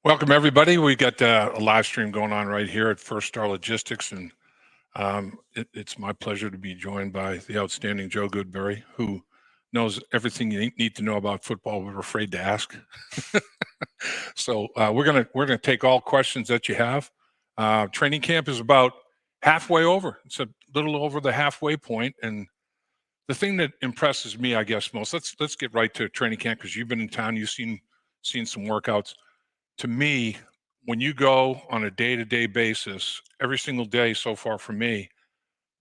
Welcome, everybody. We got a live stream going on right here at First Star Logistics, and it's my pleasure to be joined by the outstanding Joe Goodberry, who knows everything you need to know about football, but we're afraid to ask. So we're gonna take all questions that you have. Training camp is about halfway over. It's a little over the halfway point, and the thing that impresses me, I guess, most. Let's get right to training camp because you've been in town. You've seen some workouts. To me, when you go on a day-to-day basis, every single day so far for me,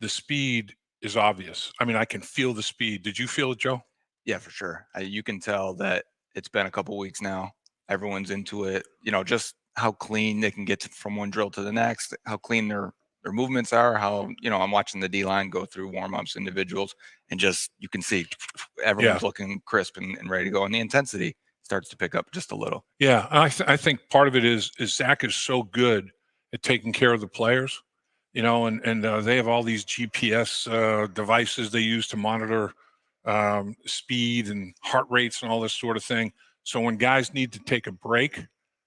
the speed is obvious. I mean, I can feel the speed. Did you feel it, Joe? Yeah, for sure. You can tell that it's been a couple weeks now. Everyone's into it. Just how clean they can get from one drill to the next, how clean their movements are, how, I'm watching the D-line go through warm-ups, individuals, and just you can see everyone's looking crisp and ready to go. And the intensity starts to pick up just a little. Yeah, I think part of it is Zach is so good at taking care of the players, and they have all these GPS devices they use to monitor speed and heart rates and all this sort of thing. So when guys need to take a break,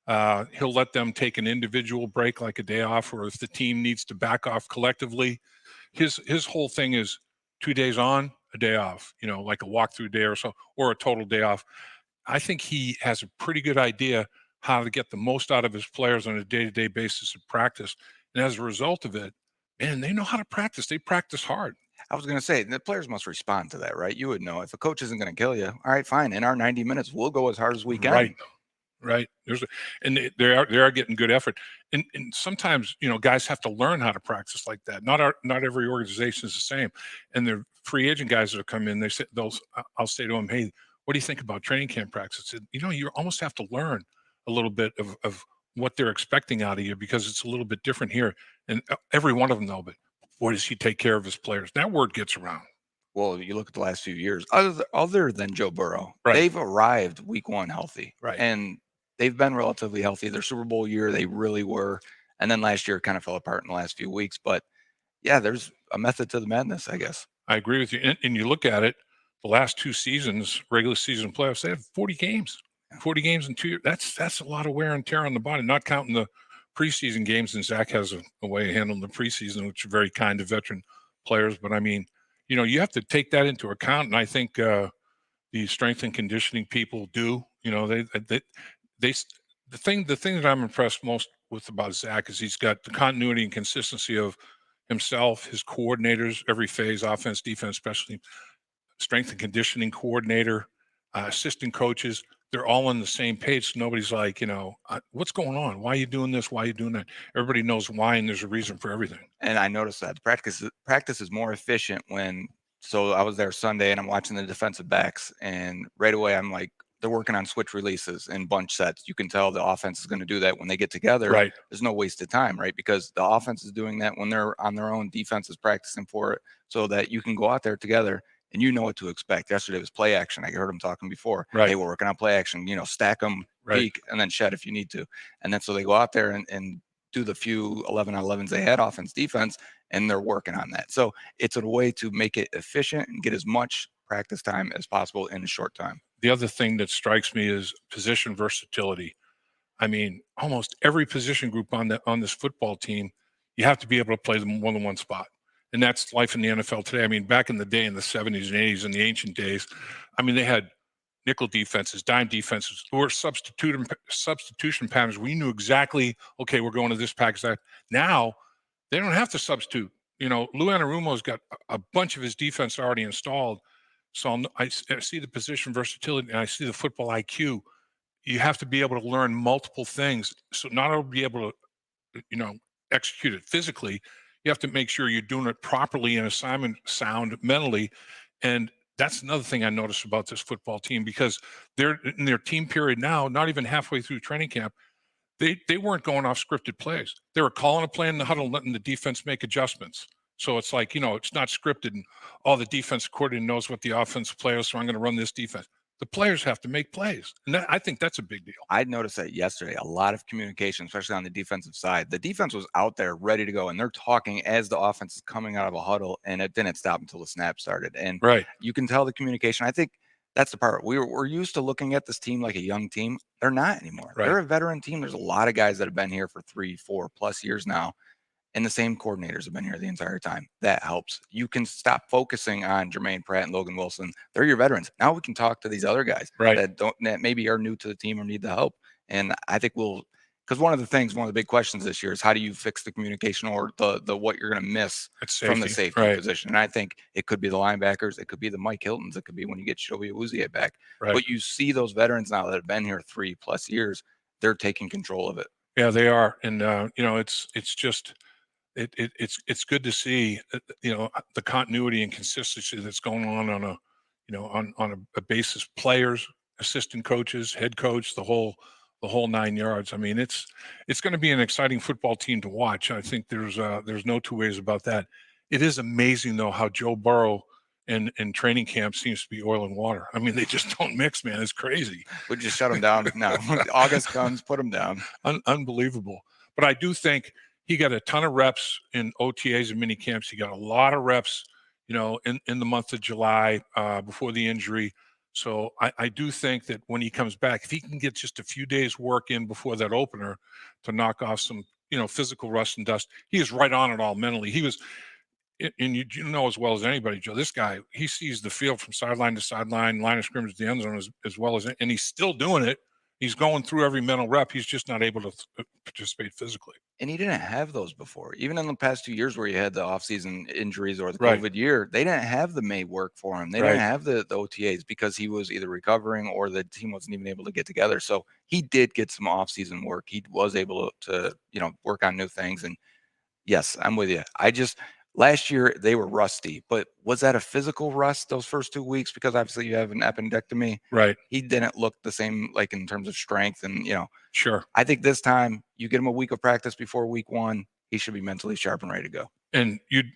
he'll let them take an individual break, like a day off, or if the team needs to back off collectively. His whole thing is 2 days on, a day off, like a walkthrough day or so, or a total day off. I think he has a pretty good idea how to get the most out of his players on a day-to-day basis in practice. And as a result of it, man, they know how to practice. They practice hard. I was going to say, the players must respond to that, right? You would know if a coach isn't going to kill you. All right, fine. In our 90 minutes, we'll go as hard as we can. Right. They are getting good effort. And sometimes, guys have to learn how to practice like that. Not every organization is the same. And the free agent guys that come in, I'll say to them, hey, what do you think about training camp practice? You almost have to learn a little bit of what they're expecting out of you because it's a little bit different here. And every one of them know, but boy, does he take care of his players. That word gets around. Well, you look at the last few years, other than Joe Burrow, right. They've arrived week one healthy. Right. And they've been relatively healthy. Their Super Bowl year, they really were. And then last year kind of fell apart in the last few weeks. But yeah, there's a method to the madness, I guess. I agree with you. And you look at it, the last two seasons, regular season playoffs, they have 40 games. 40 games in 2 years. That's a lot of wear and tear on the body, not counting the preseason games. And Zach has a way of handling the preseason, which are very kind of veteran players. But I mean, you have to take that into account. And I think the strength and conditioning people do. The thing that I'm impressed most with about Zach is he's got the continuity and consistency of himself, his coordinators, every phase, offense, defense, especially strength and conditioning coordinator, assistant coaches. They're all on the same page. So nobody's like, what's going on? Why are you doing this? Why are you doing that? Everybody knows why, and there's a reason for everything. And I noticed that practice is more efficient so I was there Sunday and I'm watching the defensive backs, and right away I'm like, they're working on switch releases and bunch sets. You can tell the offense is going to do that when they get together. Right. There's no wasted time, right? Because the offense is doing that when they're on their own, defense is practicing for it, so that you can go out there together and you know what to expect. Yesterday was play action. I heard them talking before. Right. They were working on play action, stack them, peek, and then shed if you need to. And then so they go out there and do the few 11-on-11s they had, offense, defense, and they're working on that. So it's a way to make it efficient and get as much practice time as possible in a short time. The other thing that strikes me is position versatility. I mean, almost every position group on this football team, you have to be able to play them more than one spot. And that's life in the NFL today. I mean, back in the day, in the 70s and 80s, in the ancient days, I mean, they had nickel defenses, dime defenses, or substitution patterns. We knew exactly, okay, we're going to this package. Now, they don't have to substitute. Lou Anarumo's got a bunch of his defense already installed. So I see the position versatility, and I see the football IQ. You have to be able to learn multiple things. So not only be able to, execute it physically, you have to make sure you're doing it properly and assignment sound mentally. And that's another thing I noticed about this football team, because they're in their team period now, not even halfway through training camp. They weren't going off scripted plays. They were calling a play in the huddle and letting the defense make adjustments. So it's like, it's not scripted and all the defense coordinator knows what the offense players, so I'm going to run this defense. The players have to make plays. And I think that's a big deal. I noticed that yesterday, a lot of communication, especially on the defensive side. The defense was out there ready to go, and they're talking as the offense is coming out of a huddle, and it didn't stop until the snap started. And right. You can tell the communication. I think That's the part. We're used to looking at this team like a young team. They're not anymore. Right. They're a veteran team. There's a lot of guys that have been here for 3, 4+ years now, and the same coordinators have been here the entire time. That helps. You can stop focusing on Jermaine Pratt and Logan Wilson. They're your veterans. Now we can talk to these other guys Right. that maybe are new to the team or need the help. And I think because one of the big questions this year is how do you fix the communication or the what you're going to miss from the safety right. position. And I think it could be the linebackers, it could be the Mike Hiltons, it could be when you get Joey Awuzie back. Right. But you see those veterans now that have been here 3+ years, they're taking control of it. Yeah, they are, and it's just it's good to see the continuity and consistency that's going on a on a basis, players, assistant coaches, head coach, the whole 9 yards. I mean, it's going to be an exciting football team to watch. I think there's no two ways about that. It is amazing though how Joe Burrow in training camp seems to be oil and water. I mean, they just don't mix, man. It's crazy. We just shut them down now. August comes, put them down. Unbelievable. But I do think he got a ton of reps in OTAs and mini camps. He got a lot of reps, in the month of July before the injury. So I do think that when he comes back, if he can get just a few days work in before that opener to knock off some, physical rust and dust, he is right on it all mentally. He was, and you know as well as anybody, Joe, this guy, he sees the field from sideline to sideline, line of scrimmage to the end zone as well as, and he's still doing it. He's going through every mental rep. He's just not able to participate physically. And he didn't have those before. Even in the past 2 years where he had the offseason injuries or the Right. COVID year, they didn't have the May work for him. They Right. didn't have the OTAs because he was either recovering or the team wasn't even able to get together. So he did get some offseason work. He was able to work on new things. And yes, I'm with you. Last year they were rusty, but was that a physical rust those first 2 weeks? Because obviously you have an appendectomy. Right. He didn't look the same, like in terms of strength and, Sure. I think this time you get him a week of practice before week 1, he should be mentally sharp and ready to go. And you'd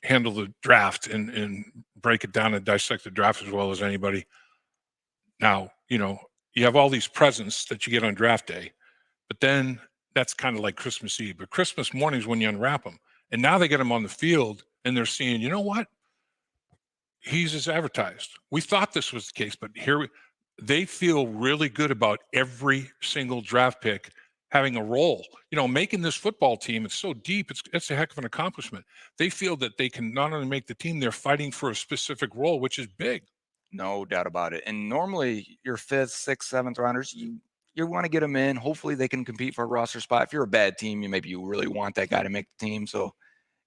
handle the draft and break it down and dissect the draft as well as anybody. Now, you have all these presents that you get on draft day, but then that's kind of like Christmas Eve. But Christmas morning is when you unwrap them. And now they get him on the field and they're seeing, you know what? He's as advertised. We thought this was the case, but they feel really good about every single draft pick having a role. Making this football team, it's so deep, it's a heck of an accomplishment. They feel that they can not only make the team, they're fighting for a specific role, which is big. No doubt about it. And normally your 5th, 6th, 7th rounders, you want to get them in. Hopefully they can compete for a roster spot. If you're a bad team, you really want that guy to make the team. So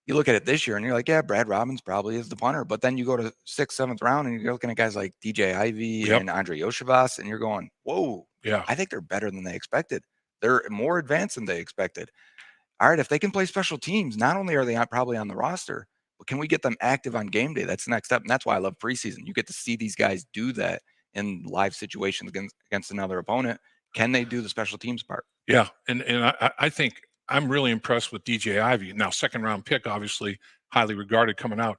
you look at it this year and you're like, yeah, Brad Robbins probably is the punter. But then you go to 6th, 7th round and you're looking at guys like DJ Ivey and Andre Yoshivas, and you're going, whoa, yeah, I think they're better than they expected. They're more advanced than they expected. All right, if they can play special teams, not only are they probably on the roster, but can we get them active on game day? That's the next step. And that's why I love preseason. You get to see these guys do that in live situations against another opponent. Can they do the special teams part? Yeah, and I think I'm really impressed with DJ Ivey. Now, 2nd round pick, obviously highly regarded coming out,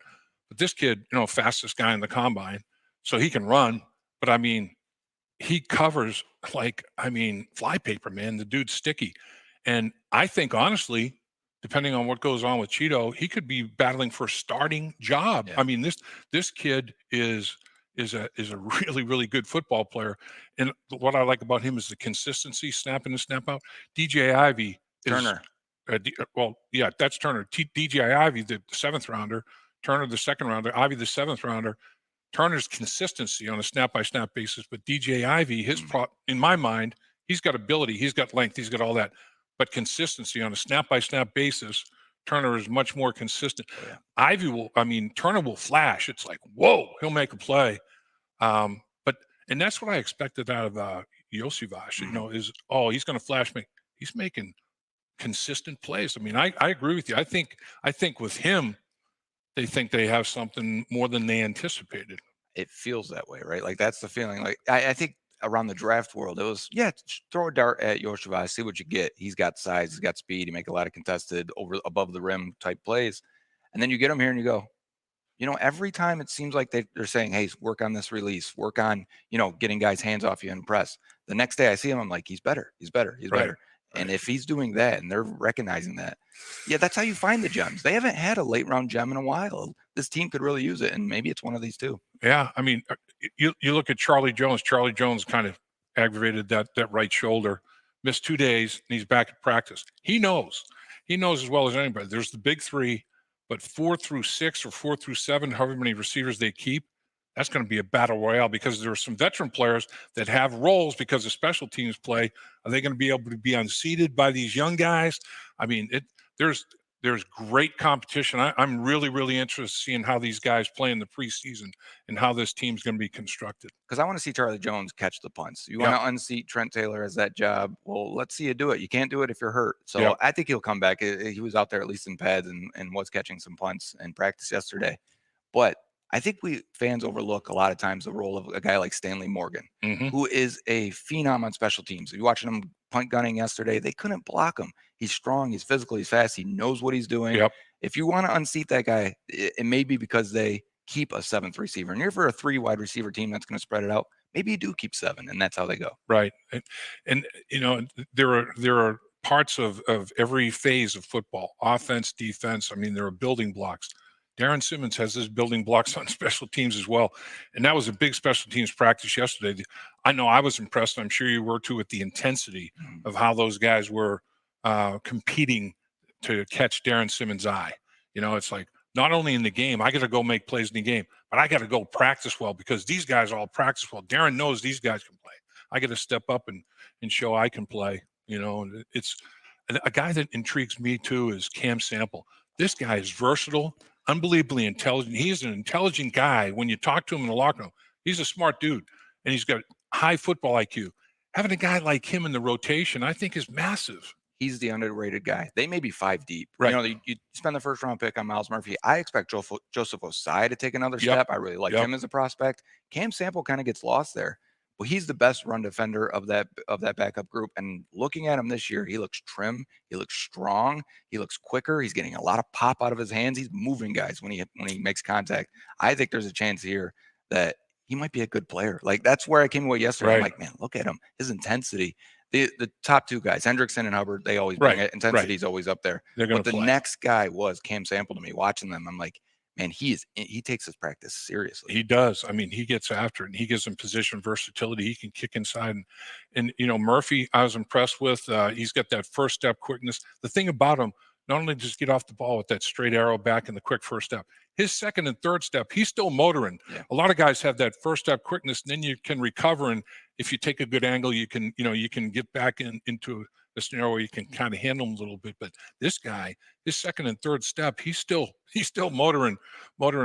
but this kid, fastest guy in the combine, so he can run. But I mean, he covers flypaper, man. The dude's sticky, and I think honestly, depending on what goes on with Cheeto, he could be battling for a starting job. Yeah. I mean, this kid is a really, really good football player. And what I like about him is the consistency, snap in and snap out. DJ Ivey is Turner. That's Turner. DJ Ivey, the 7th rounder, Turner, the 2nd rounder, Ivey, the 7th rounder. Turner's consistency on a snap by snap basis, but DJ Ivey, in my mind, he's got ability, he's got length, he's got all that, but consistency on a snap by snap basis, Turner is much more consistent. Oh, yeah. Turner will flash. It's like, whoa, he'll make a play. And that's what I expected out of Yosivas, he's going to flash me. He's making consistent plays. I mean, I agree with you. I think with him, they think they have something more than they anticipated. It feels that way, right? Like that's the feeling. Like I think around the draft world, it was, throw a dart at Yoshivas, see what you get. He's got size, he's got speed, he make a lot of contested above the rim type plays. And then you get him here and you go, every time it seems like they're saying, hey, work on this release, work on, getting guys' hands off you and press. The next day I see him, I'm like, he's better. Right. And if he's doing that and they're recognizing that, yeah, that's how you find the gems. They haven't had a late round gem in a while. This team could really use it, and maybe it's one of these two. Yeah, I mean, you look at Charlie Jones. Charlie Jones kind of aggravated that right shoulder, missed 2 days, and he's back at practice. He knows as well as anybody. There's the big three, but 4 through 6 or 4 through 7, however many receivers they keep, that's going to be a battle royale because there are some veteran players that have roles because of special teams play. Are they going to be able to be unseated by these young guys? I mean, there's great competition. I'm really interested in seeing how these guys play in the preseason and how this team's going to be constructed. Because I want to see Charlie Jones catch the punts. You want to unseat Trent Taylor as that job. Well, let's see you do it. You can't do it if you're hurt. So I think he'll come back. He was out there at least in pads and was catching some punts in practice yesterday. But I think we fans overlook a lot of times the role of a guy like Stanley Morgan, who is a phenom on special teams. If you're watching him punt gunning yesterday, they couldn't block him. He's strong, he's physical, he's fast, he knows what he's doing. If you want to unseat that guy, it may be because they keep a 7th receiver. And you're for a 3 wide receiver team that's going to spread it out. Maybe you do keep 7, and that's how they go. Right. And you know, there are parts of every phase of football, offense, defense. I mean, there are building blocks. Darren Simmons has his building blocks on special teams as well. And that was a big special teams practice yesterday. I know I was impressed. I'm sure you were too with the intensity of how those guys were competing to catch Darren Simmons' eye. You know, it's like not only in the game, I got to go make plays in the game, but I got to go practice well because these guys all practice well. Darren knows these guys can play. I got to step up and show I can play. You know, and it's a guy that intrigues me too is Cam Sample. This guy is versatile, unbelievably intelligent. He's an intelligent guy. When you talk to him in the locker room, he's a smart dude, and he's got high football IQ. Having a guy like him in the rotation, I think, is massive. He's the underrated guy. They may be 5 deep. Right. You know, you spend the 1st round pick on Miles Murphy. I expect Joseph Osai to take another step. I really like him as a prospect. Cam Sample kind of gets lost there. Well, he's the best run defender of that backup group. And looking at him this year, he looks trim, he looks strong, he looks quicker. He's getting a lot of pop out of his hands. He's moving guys when he makes contact. I think there's a chance here that he might be a good player. Like that's where I came away yesterday. I'm like, man, look at him, his intensity. The top 2 guys, Hendrickson and Hubbard, they always bring it. Intensity's always up there. But the next guy was Cam Sample to me. Watching them, I'm like, man, he takes his practice seriously. He does. I mean, he gets after it, and he gives him position versatility. He can kick inside, and you know, Murphy, I was impressed with. He's got that first step quickness. The thing about him, not only does he get off the ball with that straight arrow back and the quick first step, his second and third step, he's still motoring. A lot of guys have that first step quickness, and then you can recover, and if you take a good angle, you can get back into a scenario where you can kind of handle him a little bit. But this guy, his second and third step, he's still motoring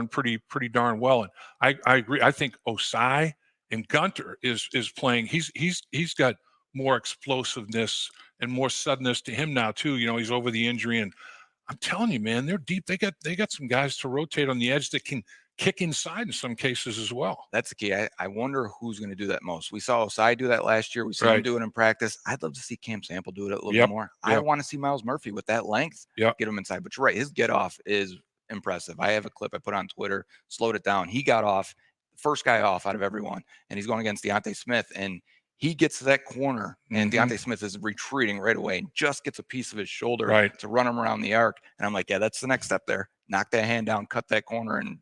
pretty darn well. And I agree. I think Osai and Gunter is playing. He's got more explosiveness and more suddenness to him now too. You know, he's over the injury, and I'm telling you, man, they're deep. They got some guys to rotate on the edge that can kick inside in some cases as well. That's the key. I wonder who's going to do that most. We saw Osai do that last year. We saw him do it in practice. I'd love to see Cam Sample do it a little bit more. I want to see Miles Murphy with that length get him inside. But you're right, his get off is impressive. I have a clip I put on Twitter, slowed it down. He got off, first guy off out of everyone, and he's going against Deontay Smith, and he gets to that corner, and Deontay Smith is retreating right away and just gets a piece of his shoulder to run him around the arc. And I'm like, yeah, that's the next step there. Knock that hand down, cut that corner, and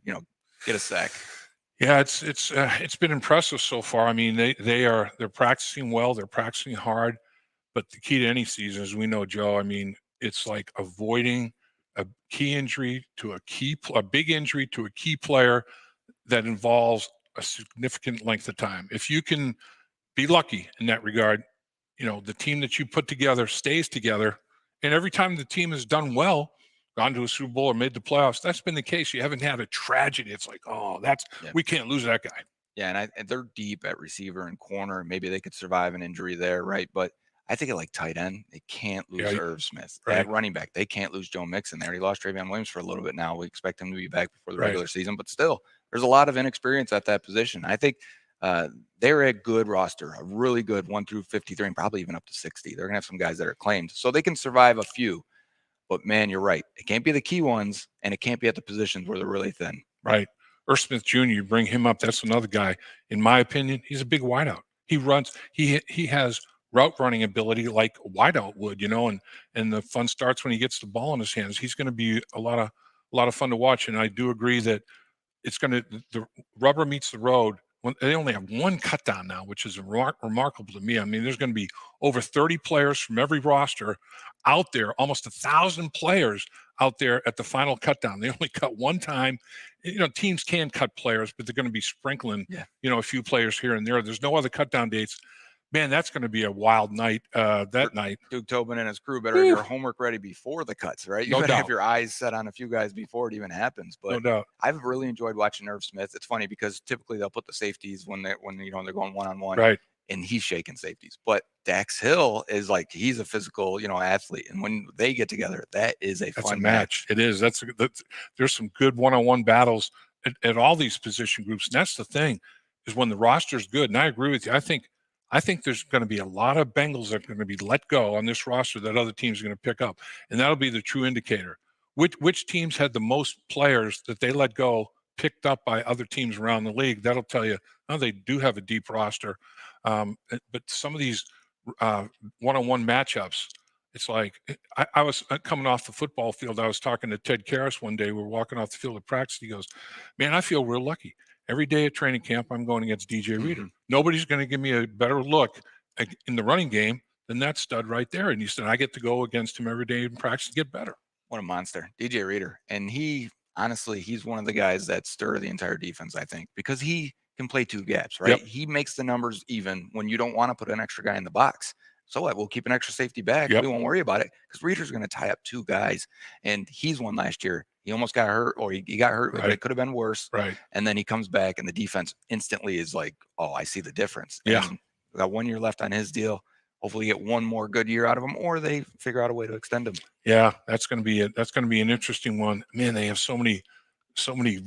get a sack. Yeah, it's been impressive so far. I mean, they're practicing well, they're practicing hard, but the key to any season, as we know, Joe, I mean, it's like avoiding a key injury to a big injury to a key player that involves a significant length of time. If you can be lucky in that regard, the team that you put together stays together, and every time the team has done well, gone to a Super Bowl or made the playoffs, that's been the case. You haven't had a tragedy. It's like, we can't lose that guy. Yeah, and they're deep at receiver and corner. Maybe they could survive an injury there, right? But I think at like tight end, they can't lose Irv Smith. At running back, they can't lose Joe Mixon. They already lost Travion Williams for a little bit now. We expect him to be back before the regular season, but still, there's a lot of inexperience at that position. I think they're a good roster, a really good 1 through 53, and probably even up to 60. They're going to have some guys that are claimed, so they can survive a few. But, man, you're right. It can't be the key ones, and it can't be at the positions where they're really thin. Right. Irv Smith Jr., you bring him up, that's another guy. In my opinion, he's a big wideout. He runs. He has route running ability like a wideout would, and the fun starts when he gets the ball in his hands. He's going to be a lot of fun to watch. And I do agree that the rubber meets the road. When they only have one cut down now, which is remarkable to me. I mean, there's going to be over 30 players from every roster out there, almost 1,000 players out there at the final cut down. They only cut one time. Teams can cut players, but they're going to be sprinkling, a few players here and there. There's no other cut down dates. Man, that's going to be a wild night night. Duke Tobin and his crew better have your homework ready before the cuts, right? You better have your eyes set on a few guys before it even happens. But no doubt. I've really enjoyed watching Irv Smith. It's funny because typically they'll put the safeties when they're going one-on-one. Right. And he's shaking safeties. But Dax Hill is he's a physical, athlete. And when they get together, that is a fun match. It is. There's some good one-on-one battles at all these position groups. And that's the thing, is when the roster's good. And I agree with you. I think there's going to be a lot of Bengals that are going to be let go on this roster that other teams are going to pick up. And that'll be the true indicator. Which teams had the most players that they let go picked up by other teams around the league? That'll tell you, they do have a deep roster. But some of these one-on-one matchups, it's like I was coming off the football field. I was talking to Ted Karras one day. We were walking off the field at practice. He goes, "Man, I feel real lucky. Every day at training camp, I'm going against DJ Reader. Nobody's going to give me a better look in the running game than that stud right there." And he said, "I get to go against him every day in practice to get better." What a monster, DJ Reader. And he's one of the guys that stir the entire defense, I think, because he can play two gaps, right? Yep. He makes the numbers even when you don't want to put an extra guy in the box. So what? We'll keep an extra safety back. Yep. We won't worry about it because Reader's going to tie up two guys. And he's one last year. He almost got hurt, or he got hurt, right. But it could have been worse. Right. And then he comes back, and the defense instantly is like, "Oh, I see the difference." Yeah. And we got 1 year left on his deal. Hopefully, get one more good year out of him, or they figure out a way to extend him. Yeah, that's going to be an interesting one. Man, they have so many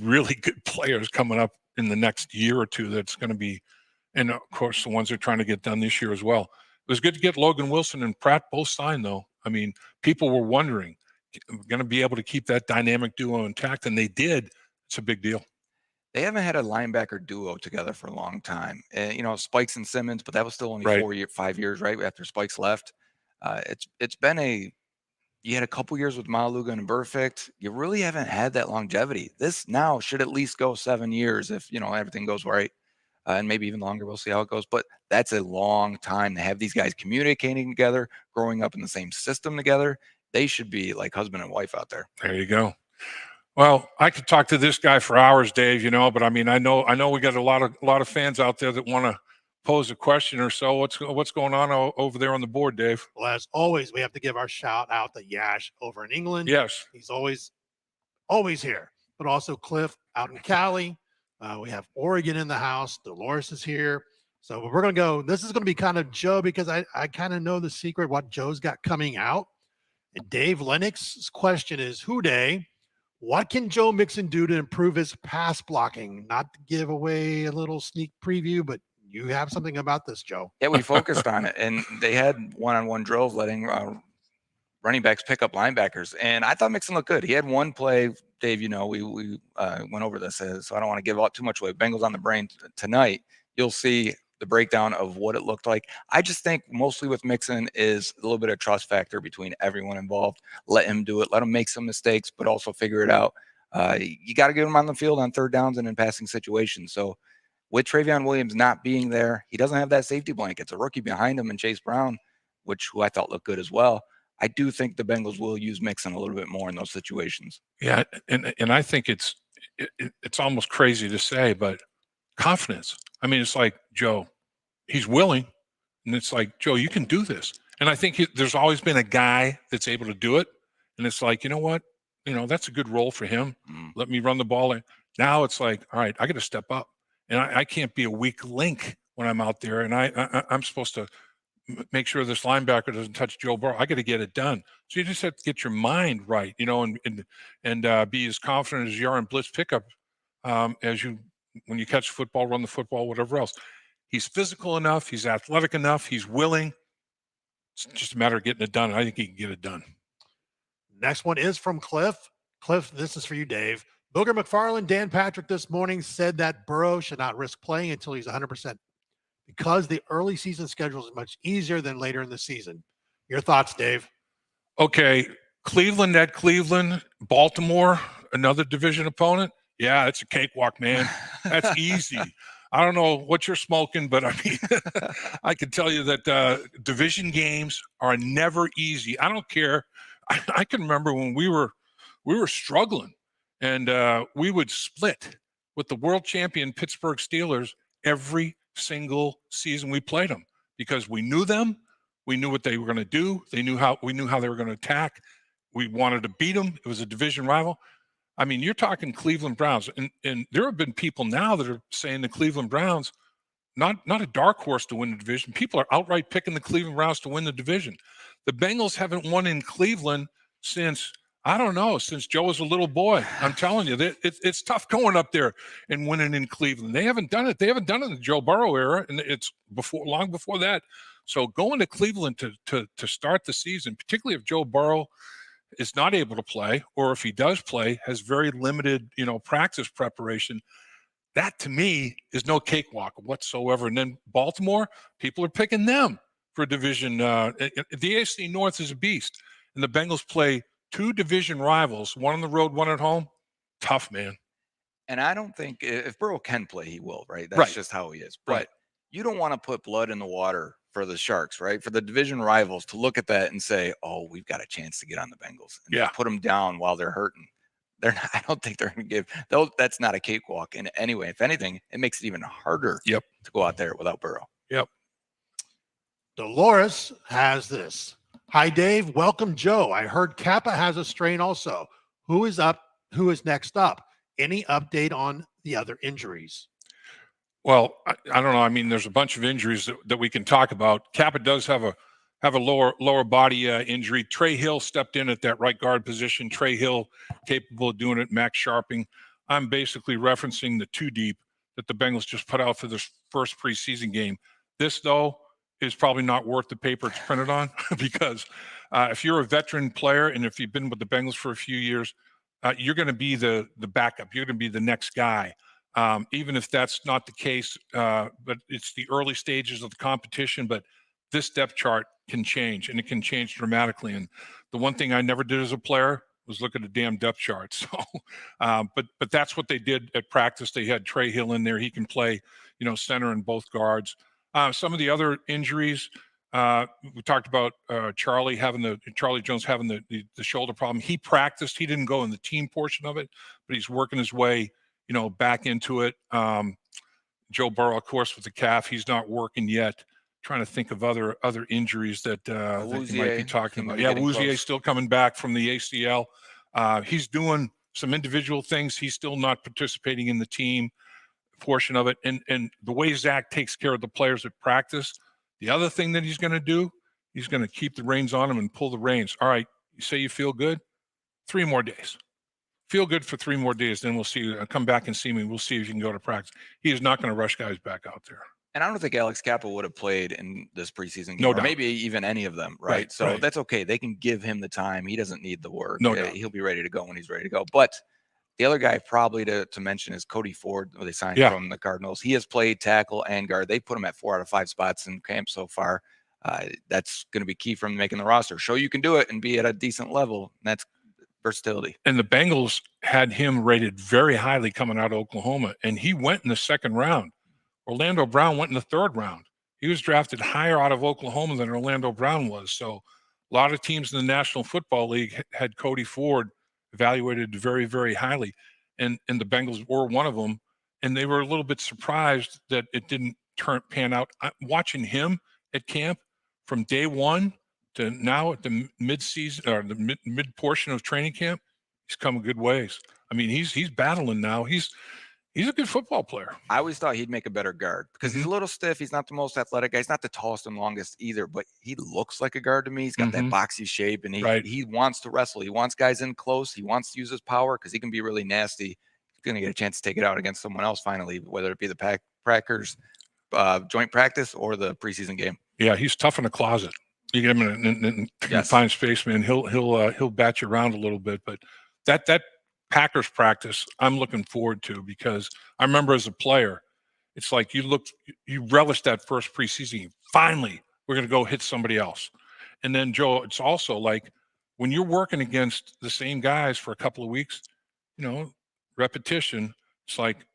really good players coming up in the next year or two. That's going to be, and of course, the ones they're trying to get done this year as well. It was good to get Logan Wilson and Pratt both signed, though. I mean, people were wondering, going to be able to keep that dynamic duo intact, and they did. It's a big deal. They haven't had a linebacker duo together for a long time. Spikes and Simmons, but that was still only 5 years, right, after Spikes left. It's been you had a couple years with Maluga and Perfect. You really haven't had that longevity. This now should at least go 7 years if, everything goes right, and maybe even longer. We'll see how it goes. But that's a long time to have these guys communicating together, growing up in the same system together. They should be like husband and wife out there. There you go. Well, I could talk to this guy for hours, Dave, but I mean, I know we got a lot of fans out there that want to pose a question or so. What's going on over there on the board, Dave? Well, as always, we have to give our shout out to Yash over in England. Yes. He's always here, but also Cliff out in Cali. We have Oregon in the house. Dolores is here. So we're going to go. This is going to be kind of Joe, because I kind of know the secret, what Joe's got coming out. And Dave Lennox's question is, Houday, what can Joe Mixon do to improve his pass blocking? Not to give away a little sneak preview, but you have something about this, Joe. Yeah, we focused on it, and they had one-on-one drills letting running backs pick up linebackers, and I thought Mixon looked good. He had one play, Dave, we went over this, so I don't want to give out too much away. Bengals on the Brain tonight, you'll see the breakdown of what it looked like. I just think mostly with Mixon is a little bit of trust factor between everyone involved. Let him do it. Let him make some mistakes, but also figure it out. You got to get him on the field on third downs and in passing situations. So with Travion Williams not being there, he doesn't have that safety blanket. It's a rookie behind him and Chase Brown, who I thought looked good as well. I do think the Bengals will use Mixon a little bit more in those situations. Yeah, and I think it's almost crazy to say, but confidence. I mean, it's like, Joe, he's willing, and it's like, Joe, you can do this. And I think there's always been a guy that's able to do it, and it's like, you know what? That's a good role for him. Let me run the ball. Now it's like, all right, I got to step up, and I can't be a weak link when I'm out there, and I'm supposed to make sure this linebacker doesn't touch Joe Burrow. I got to get it done. So you just have to get your mind right, and be as confident as you are in blitz pickup when you catch the football, run the football, whatever else. He's physical enough. He's athletic enough. He's willing. It's just a matter of getting it done. I think he can get it done. Next one is from Cliff. Cliff, this is for you, Dave. Booger McFarland, Dan Patrick this morning said that Burrow should not risk playing until he's 100%. because the early season schedule is much easier than later in the season. Your thoughts, Dave? Okay, Cleveland at Cleveland, Baltimore, another division opponent. Yeah, it's a cakewalk, man. That's easy. I don't know what you're smoking, but I mean, I can tell you that division games are never easy. I don't care. I can remember when we were struggling, and we would split with the world champion Pittsburgh Steelers every single season we played them because we knew them. We knew what they were going to do. We knew how they were going to attack. We wanted to beat them. It was a division rival. I mean, you're talking Cleveland Browns, and there have been people now that are saying the Cleveland Browns, not a dark horse to win the division. People are outright picking the Cleveland Browns to win the division. The Bengals haven't won in Cleveland since, I don't know, since Joe was a little boy. I'm telling you, it's tough going up there and winning in Cleveland. They haven't done it. They haven't done it in the Joe Burrow era, and it's long before that. So going to Cleveland to start the season, particularly if Joe Burrow is not able to play, or if he does play, has very limited, practice preparation, that to me is no cakewalk whatsoever. And then Baltimore, people are picking them for division. The AFC North is a beast, and the Bengals play two division rivals, one on the road, one at home. Tough, man. And I don't think if Burrow can play, he will, right? That's Right. just how he is. But Right. you don't want to put blood in the water for the Sharks, right? For the division rivals to look at that and say, "Oh, we've got a chance to get on the Bengals," and Yeah. put them down while they're hurting. They're not, I don't think they're going to give. That's not a cakewalk. And anyway, if anything, it makes it even harder. Yep. To go out there without Burrow. Yep. Dolores has this. Hi, Dave. Welcome, Joe. I heard Kappa has a strain also. Who is up? Who is next up? Any update on the other injuries? Well, I don't know. I mean, there's a bunch of injuries that we can talk about. Kappa does have a lower body injury. Trey Hill stepped in at that right guard position. Trey Hill capable of doing it. Max Sharping. I'm basically referencing the 2 deep that the Bengals just put out for this first preseason game. This, though, is probably not worth the paper it's printed on because if you're a veteran player and if you've been with the Bengals for a few years, you're going to be the backup. You're going to be the next guy. Even if that's not the case, but it's the early stages of the competition. But this depth chart can change, and it can change dramatically. And the one thing I never did as a player was look at a damn depth chart. So, but that's what they did at practice. They had Trey Hill in there. He can play, center and both guards. Some of the other injuries, we talked about Charlie Jones having the shoulder problem. He practiced. He didn't go in the team portion of it, but he's working his way, back into it. Joe Burrow, of course, with the calf, he's not working yet. Trying to think of other injuries that you might be talking about. Yeah, Wouzier still coming back from the ACL. He's doing some individual things. He's still not participating in the team portion of it. And the way Zach takes care of the players at practice, the other thing that he's going to do, he's going to keep the reins on him and pull the reins. All right, you say you feel good? 3 more days. Feel good for 3 more days, then we'll see. Come back and see me. We'll see if you can go to practice. He is not going to rush guys back out there. And I don't think Alex Kappa would have played in this preseason game, No or doubt. maybe even any of them, right? So that's okay. They can give him the time. He doesn't need the work. No doubt. He'll be ready to go when he's ready to go. But the other guy probably to mention is Cody Ford, who they signed from the Cardinals. He has played tackle and guard. They put him at 4 out of 5 spots in camp so far. That's going to be key for him making the roster. Show you can do it and be at a decent level. And that's versatility. And the Bengals had him rated very highly coming out of Oklahoma, and he went in the 2nd round. Orlando Brown went in the 3rd round. He was drafted higher out of Oklahoma than Orlando Brown was. So a lot of teams in the National Football League had Cody Ford evaluated very, very highly. And the Bengals were one of them. And they were a little bit surprised that it didn't pan out. Watching him at camp from day one to now at the mid-season or the mid portion of training camp, he's come a good ways. I mean, he's battling now. He's a good football player. I always thought he'd make a better guard because he's a little stiff. He's not the most athletic guy. He's not the tallest and longest either, but he looks like a guard to me. He's got that boxy shape, and he wants to wrestle. He wants guys in close. He wants to use his power because he can be really nasty. He's going to get a chance to take it out against someone else finally, whether it be the Packers joint practice or the preseason game. Yeah, he's tough in the closet. You get him in a confined space, man. He'll bat you around a little bit, but that Packers practice I'm looking forward to because I remember as a player, it's like you relish that first preseason. Finally, we're going to go hit somebody else. And then, Joe, it's also like when you're working against the same guys for a couple of weeks, repetition, it's like,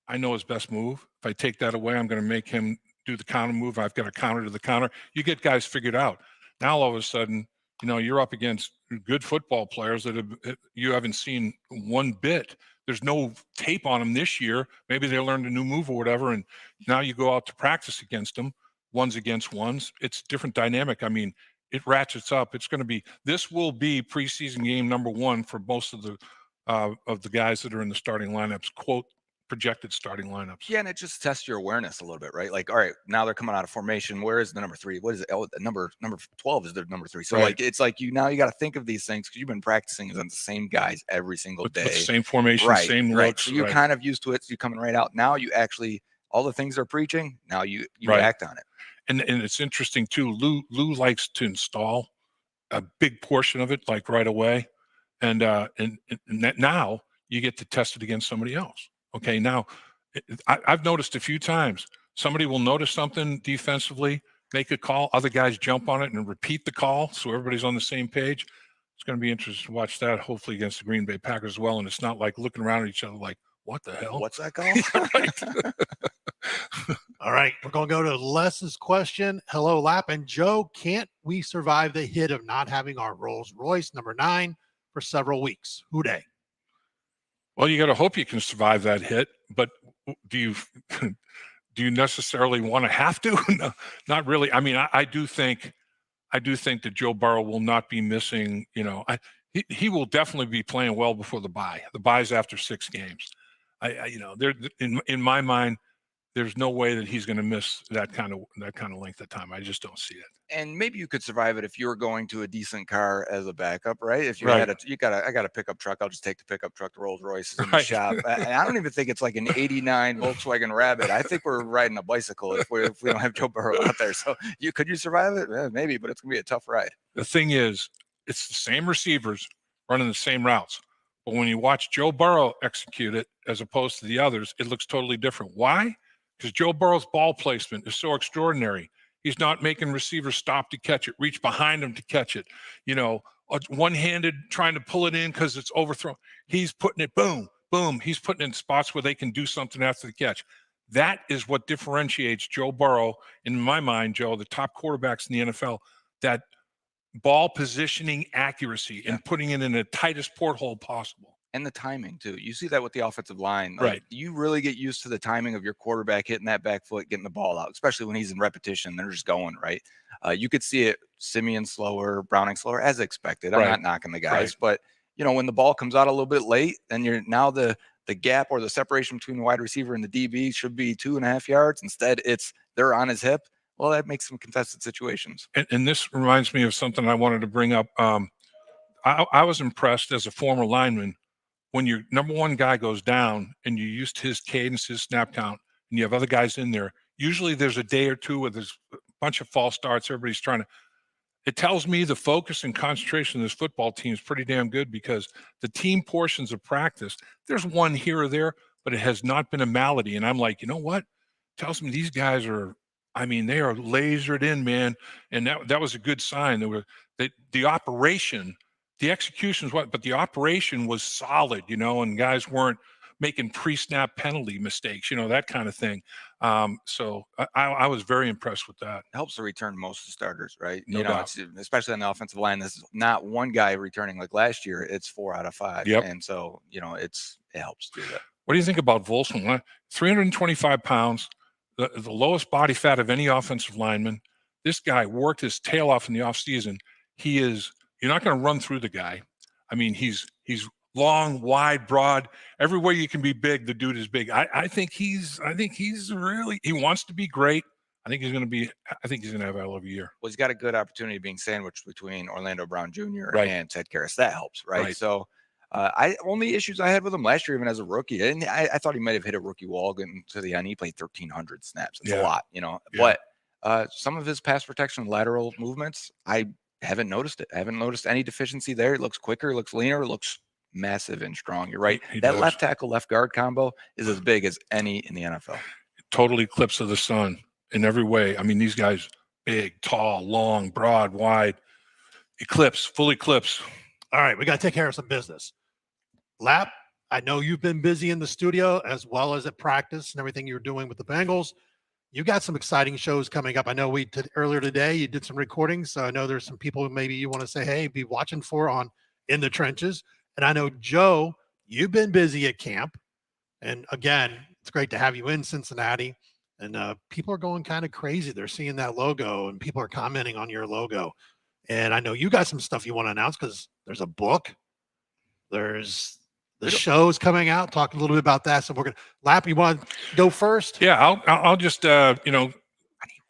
I know his best move. If I take that away, I'm going to make him do the counter move. I've got a counter to the counter. You get guys figured out. Now, all of a sudden, you're up against good football players that you haven't seen one bit. There's no tape on them this year. Maybe they learned a new move or whatever, and now you go out to practice against them, ones against ones. It's a different dynamic. I mean, it ratchets up. This will be preseason game number 1 for most of the guys that are in the starting lineups, quote, projected starting lineups. Yeah, and it just tests your awareness a little bit, right? Like, all right, now they're coming out of formation. Where is the number 3? What is it? Oh, the number 12 is their number 3. So, Right. it's like you got to think of these things because you've been practicing on the same guys every single day. With the same formation, right, same right. looks. So you're kind of used to it. So you're coming right out. Now you actually, all the things they're preaching, now you Right. act on it. And it's interesting too. Lou likes to install a big portion of it like right away, and now you get to test it against somebody else. Okay, now I've noticed a few times somebody will notice something defensively, make a call, other guys jump on it and repeat the call, so everybody's on the same page. It's going to be interesting to watch that, hopefully against the Green Bay Packers as well. And it's not like looking around at each other like, what the hell? What's that call? All right, we're going to go to Les's question. Hello, Lap and Joe. Can't we survive the hit of not having our Rolls Royce number 9 for several weeks? Who dey? Well, you got to hope you can survive that hit, but do you necessarily want to have to? No, not really. I mean, I do think that Joe Burrow will not be missing. He will definitely be playing well before the bye. The bye's after 6 games. There in my mind, there's no way that he's going to miss that kind of length of time. I just don't see it. And maybe you could survive it if you were going to a decent car as a backup, right? If you Right. I got a pickup truck. I'll just take the pickup truck. The Rolls Royce is in the Right. shop. And I don't even think it's like an '89 Volkswagen Rabbit. I think we're riding a bicycle if we don't have Joe Burrow out there. So could you survive it? Yeah, maybe, but it's gonna be a tough ride. The thing is, it's the same receivers running the same routes. But when you watch Joe Burrow execute it as opposed to the others, it looks totally different. Why? Because Joe Burrow's ball placement is so extraordinary. He's not making receivers stop to catch it, reach behind him to catch it. One-handed trying to pull it in because it's overthrown. He's putting it, boom, boom. He's putting it in spots where they can do something after the catch. That is what differentiates Joe Burrow, in my mind, Joe, the top quarterbacks in the NFL, that ball positioning accuracy and putting it in the tightest porthole possible. And the timing too. You see that with the offensive line. Right. You really get used to the timing of your quarterback hitting that back foot, getting the ball out, especially when he's in repetition. They're just going, right? You could see it, Simeon slower, Browning slower, as expected. I'm not knocking the guys, but when the ball comes out a little bit late, then you're now the gap or the separation between the wide receiver and the DB should be 2.5 yards. Instead, they're on his hip. Well, that makes some contested situations. And this reminds me of something I wanted to bring up. I was impressed as a former lineman when your number 1 guy goes down and you used his cadence, his snap count, and you have other guys in there. Usually there's a day or two where there's a bunch of false starts. Everybody's trying to. It tells me the focus and concentration of this football team is pretty damn good because the team portions of practice, there's one here or there, but it has not been a malady. And I'm like, you know what? Tells me these guys they are lasered in, man. And that was a good sign. The operation, the execution but the operation was solid, and guys weren't making pre-snap penalty mistakes, that kind of thing. So I was very impressed with that. It helps to return most of the starters, right? No doubt. It's, especially on the offensive line. This is not one guy returning like last year. It's 4 out of 5. Yep. And so, it helps do that. What do you think about Volsman? 325 pounds, the lowest body fat of any offensive lineman. This guy worked his tail off in the offseason. You're not going to run through the guy. I mean, he's long, wide, broad. Everywhere you can be big, the dude is big. I think he's really, he wants to be great. I think he's going to have a hell of a year. Well, he's got a good opportunity being sandwiched between Orlando Brown Jr. Right. and Ted Karras. That helps, right? So only issues I had with him last year, even as a rookie, and I thought he might have hit a rookie wall getting to the end. He played 1,300 snaps. It's a lot, but some of his pass protection lateral movements, I haven't noticed it. I haven't noticed any deficiency there. It looks quicker, it looks leaner, it looks massive and strong. You're right. He that does. left tackle, left guard combo is as big as any in the NFL. total eclipse of the sun in every way. I mean, these guys, big, tall, long, broad, wide, full eclipse. All right, we got to take care of some business. Lap, I know you've been busy in the studio as well as at practice and everything you're doing with the Bengals. You got some exciting shows coming up. I know earlier today you did some recordings, so I know there's some people maybe you want to say, hey, be watching for on In the Trenches. And I know, Joe, you've been busy at camp. And again, it's great to have you in Cincinnati. And people are going kind of crazy. They're seeing that logo and people are commenting on your logo. And I know you got some stuff you want to announce because there's a book. There's the show's coming out. Talk a little bit about that. So we're going to, Lap, you want to go first? Yeah, I'll just, In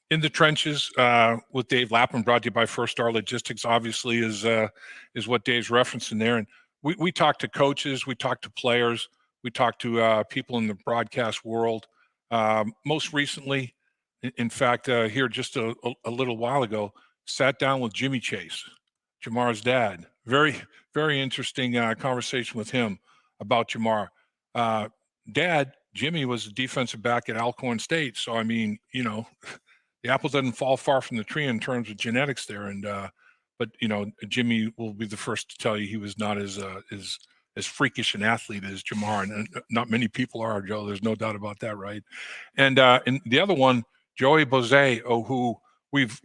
the Trenches with Dave Lapham, brought to you by First Star Logistics, obviously is what Dave's referencing there. And we talk to coaches, we talk to players, we talk to people in the broadcast world. Most recently, in fact, here just a little while ago, sat down with Jimmy Chase, Jamar's dad. Very, very interesting conversation with him about Jamar. Dad, Jimmy, was a defensive back at Alcorn State. So, I mean, the apple doesn't fall far from the tree in terms of genetics there. And, but Jimmy will be the first to tell you he was not as freakish an athlete as Jamar, and not many people are, Joe. There's no doubt about that, right? And the other one, Joey Bozay, who we've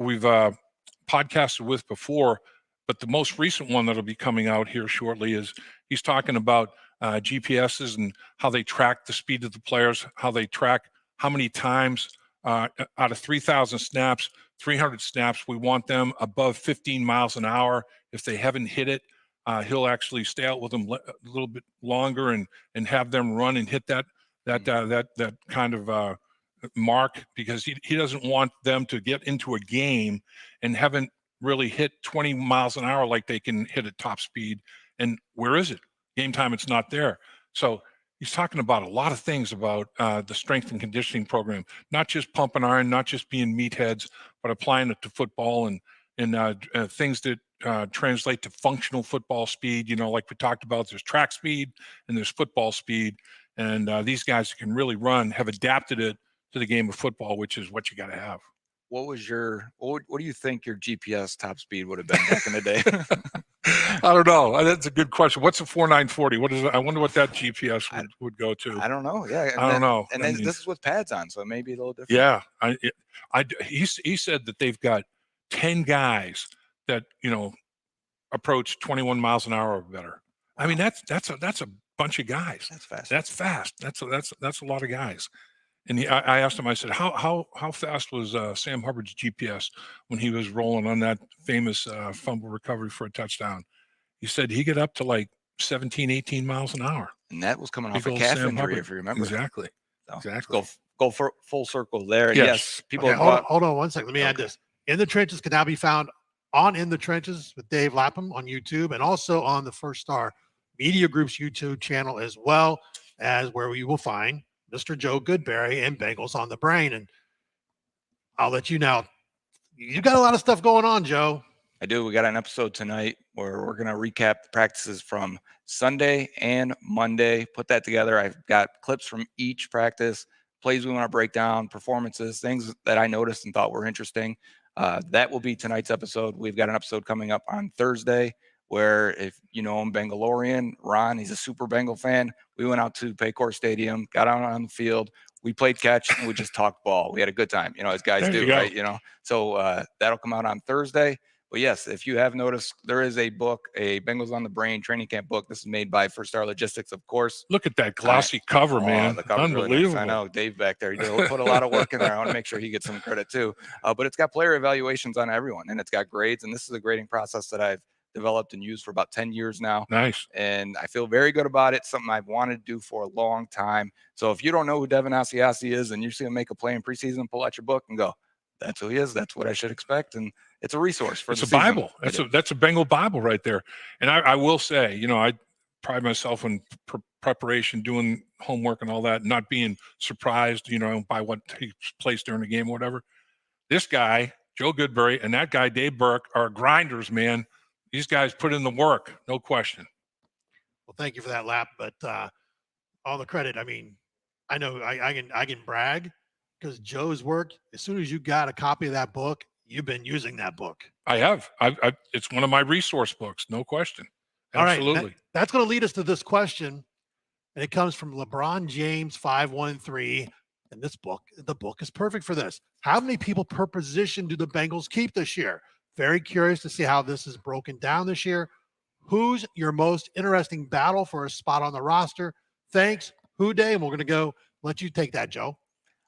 podcasted with before, but the most recent one that'll be coming out here shortly is he's talking about GPSs and how they track the speed of the players, how they track how many times out of 3,000 snaps, 300 snaps, we want them above 15 miles an hour. If they haven't hit it, he'll actually stay out with them a little bit longer and have them run and hit that kind of mark, because he doesn't want them to get into a game and haven't really hit 20 miles an hour like they can hit at top speed. And where is it? Game time, it's not there. So he's talking about a lot of things about the strength and conditioning program, not just pumping iron, not just being meatheads, but applying it to football and things that translate to functional football speed. Like we talked about, there's track speed and there's football speed. And these guys can really run, have adapted it to the game of football, which is what you got to have. What do you think your GPS top speed would have been back in the day? I don't know. That's a good question. What's a 4940? What is it? I wonder what that GPS would go to. I don't know. Yeah. I don't know. And then this is with pads on, so it may be a little different. Yeah. He said that they've got 10 guys that, approach 21 miles an hour or better. Wow. I mean, that's a bunch of guys. That's fast. That's fast. That's a lot of guys. And I asked him, I said, how fast was Sam Hubbard's GPS when he was rolling on that famous fumble recovery for a touchdown? He said he got up to like 17, 18 miles an hour. And that was coming off a calf injury, if you remember. Exactly. So exactly. Go for full circle there. Yes. People. Okay, hold on one second. Let me add this. In the Trenches can now be found on In the Trenches with Dave Lapham on YouTube, and also on the First Star Media Group's YouTube channel, as well as where we will find Mr. Joe Goodberry and Bengals on the Brain. And I'll let you know. You got a lot of stuff going on, Joe. I do. We got an episode tonight where we're going to recap the practices from Sunday and Monday, put that together. I've got clips from each practice, plays we want to break down, performances, things that I noticed and thought were interesting. That will be tonight's episode. We've got an episode coming up on Thursday where, if you know him, Bengalorian, Ron, he's a super Bengal fan. We went out to Paycor Stadium, got out on the field. We played catch and we just talked ball. We had a good time, as guys do, right? So that'll come out on Thursday. But yes, if you have noticed, there is a book, a Bengals on the Brain training camp book. This is made by First Star Logistics, of course. Look at that glossy cover, man. The cover's unbelievable. Really nice. I know Dave back there. He put a lot of work in there. I want to make sure he gets some credit too. But it's got player evaluations on everyone, and it's got grades. And this is a grading process that I've developed and used for about 10 years now. Nice. And I feel very good about it. Something I've wanted to do for a long time. So if you don't know who Devin Asiasi is and you see him make a play in preseason, pull out your book and go, that's who he is. That's what I should expect. And it's a resource for it's a Bible. That's a Bengal Bible right there. And I will say, I pride myself in preparation, doing homework and all that, not being surprised, by what takes place during the game or whatever. This guy, Joe Goodberry, and that guy, Dave Burke, are grinders, man. These guys put in the work, no question. Well, thank you for that, Lap. But all the credit, I mean, I know I can brag because Joe's work, as soon as you got a copy of that book, you've been using that book. I have. It's one of my resource books, no question. All right. Absolutely. That's going to lead us to this question. And it comes from LeBron James 513. And the book is perfect for this. How many people per position do the Bengals keep this year? Very curious to see how this is broken down this year. Who's your most interesting battle for a spot on the roster? Thanks, Who Day. And we're going to go let you take that, Joe.